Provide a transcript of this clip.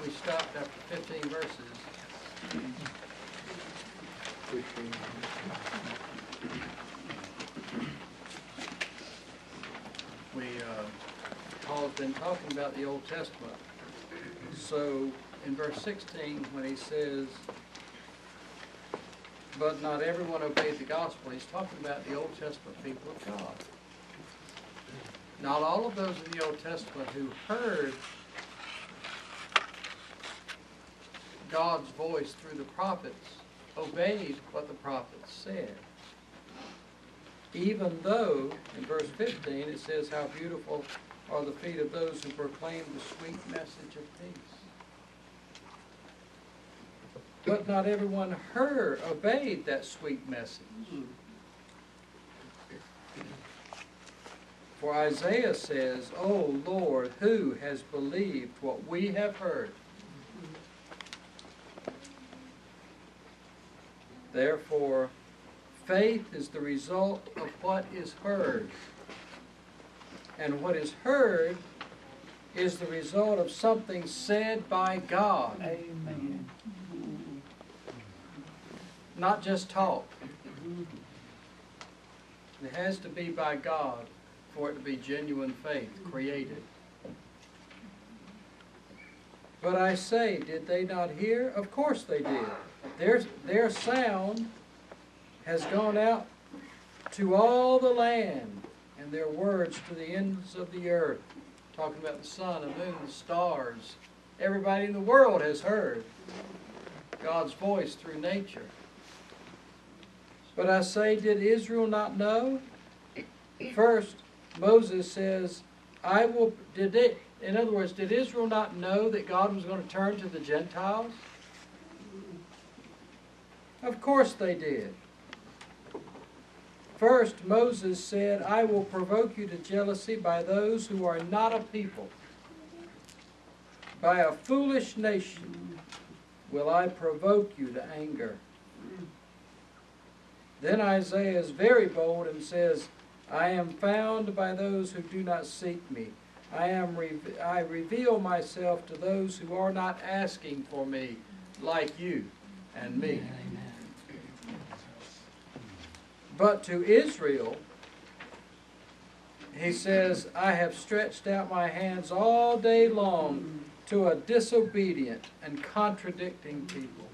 we stopped after 15 verses. Paul's been talking about the Old Testament. So in verse 16, when he says, but not everyone obeyed the gospel, he's talking about the Old Testament people of God. Not all of those in the Old Testament who heard God's voice through the prophets obeyed what the prophets said. Even though, in verse 15, it says, how beautiful are the feet of those who proclaim the sweet message of peace. But not everyone obeyed that sweet message. For Isaiah says, O Lord, who has believed what we have heard? Therefore, faith is the result of what is heard. And what is heard is the result of something said by God. Amen. Not just talk. It has to be by God for it to be genuine faith created. But I say, did they not hear? Of course they did. Their sound has gone out to all the land, and their words to the ends of the earth. Talking about the sun, the moon, the stars. Everybody in the world has heard God's voice through nature. But I say, did Israel not know? First, Moses says, in other words, did Israel not know that God was going to turn to the Gentiles? Of course they did. First, Moses said, I will provoke you to jealousy by those who are not a people. By a foolish nation will I provoke you to anger. Then Isaiah is very bold and says, I am found by those who do not seek me. I reveal myself to those who are not asking for me, like you and me. But to Israel, he says, I have stretched out my hands all day long to a disobedient and contradicting people.